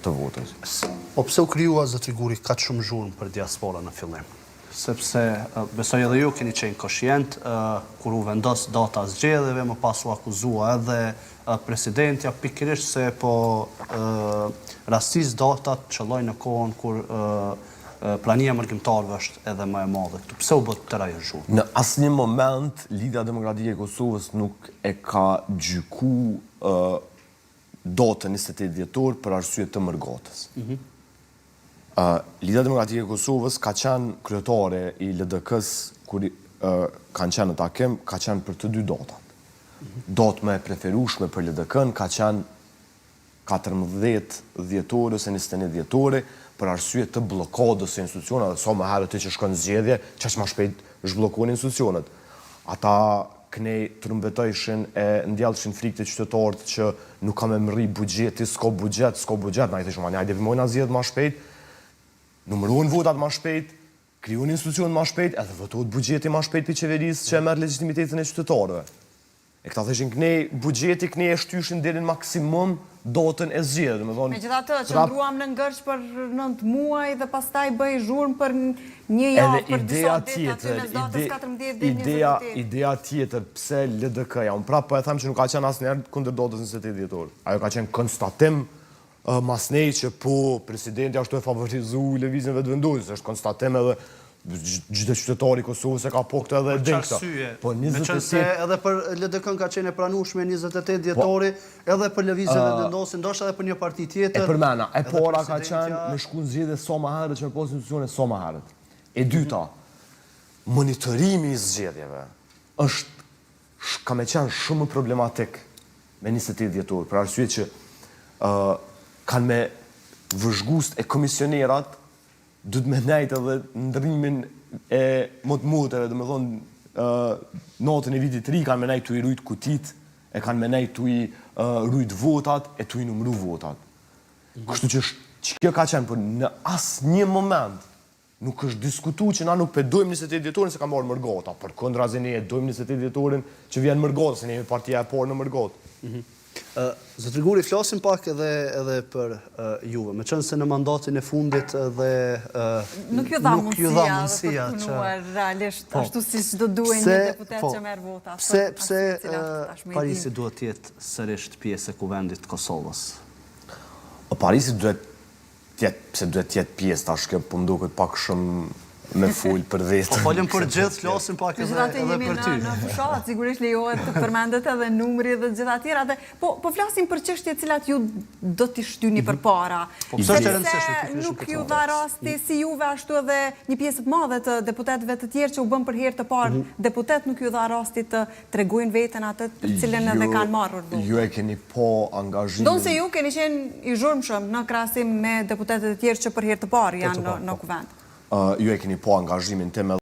të votës. Po pse u krijua zot Liguri kaq shumë zhurmë për diaspora në fillim? Sepse besoj edhe ju keni qenë koshient kur u vendos data zgjedhjeve, më pas u akuzua edhe presidentja pikërisht se po rastis datat qëllojnë në kohën kur plania mërgjimtarëve është edhe më e madhe. Pse u bë tëra ajo zhurmë? Në asnjë moment Lidhja Demokratike e Kosovës nuk e ka gjykuar datën 28 dhjetor për arsye të mërgatës. Lidhja Demokratike e Kosovës ka qenë kryetare i LDK-s kur kanë qenë në takim, ka qenë për të dy datat. Datë më e preferueshme për LDK-n ka qenë 14 dhjetore ose 21 dhjetore për arsye të bllokadës së institucioneve, sa më herët që shkon zgjedhje, çaq më shpejt zhbllokojnë institucionet. Ata kënej trumbetojshin e ndjellshin frikë të qytetarët që nuk ka me mrri buxheti, s'ka buxhet, na i thëshëm, hajde vimojna zgjedhjet më shpejt, numërohen votat më shpejt, krijohen institucionet më shpejt, edhe votohet buxheti më shpejt për qeverisë që e merr legitimitetin e qytetarëve. E këta thëshin kënej buxheti, kënej e shtyshin deri në maksimum datën e zgjedhjeve, domethënë. Megjithatë, qëndruam në ngërç për 9 muaj dhe pastaj bëj zhurmë për një javë për disa ditë aty mes datës 14 deri 28. Ideja tjetër pse LDK-ja, unë prapë po e them që nuk ka qenë asnjëherë kundër datës 28 dhjetor. Ajo ka qenë konstatim masnej që po presidenti ashtu e favorizoi lëvizjen vetëvendosës, është konstatim edhe çdo qytetar i Kosovës e ka po këtë edhe din këtë. Po 28 edhe për LDK-n ka qenë e pranueshme 28 dhjetori, edhe për lëvizjen vetëvendosë, ndoshta edhe për një parti tjetër. E përmena, e para ka qenë me shku në zgjedhje sa më herët që me konstitucione sa më herët. E dyta, monitorimi i zgjedhjeve është ka me qenë shumë problematik me 28 dhjetor, për arsye që kanë me vëzhgust e komisionerat du të me nejtë edhe ndërimin e motëve, dhe me thonë natën e vitit ri, kanë me nejtë të i rujt kutit, e kanë me nejtë të i rujt votat, e të i numru votat. Kështu që kjo ka qenë, për në asë një moment nuk është diskutu që na nuk pedojmë 28 dhjetorin se ka marrë mërgata, për kondrazi ne e dojmë 28 dhjetorin që vjen mërgata, se ne jemi partia e parë në mërgatë. Zot Liguri, flasim pak edhe për juve, me qenë se në mandatin e fundit dhe nuk ju dha mundësia për punuar realisht ashtu siç do duhen një deputet që merr vota. Pse Parisi duhet të jetë sërish pjesë e kuvendit të Kosovës? Parisi duhet të jetë pjesë, tash kjo po m'duket pak shumë me full për vetë. Po folëm për gjithë, flasim pak edhe për ty. Në fushat, sigurisht lejohet të përmendet edhe numri dhe gjitha tjera. Po flasim për çështje cilat ju do t'i shtyni përpara. Sepse nuk ju dha rasti si juve ashtu edhe një pjesë të madhe të deputetëve të tjerë që u bën për herë të parë. Deputet nuk ju dha rasti të tregojnë veten atë për cilën edhe kanë marrur dorë. Ju e keni po angazhimin. Donë se ju keni qenë i zhurmshëm në krahasim me deputetët e tjerë që për herë të parë janë në kuvend. Ju e keni po angazhimin tim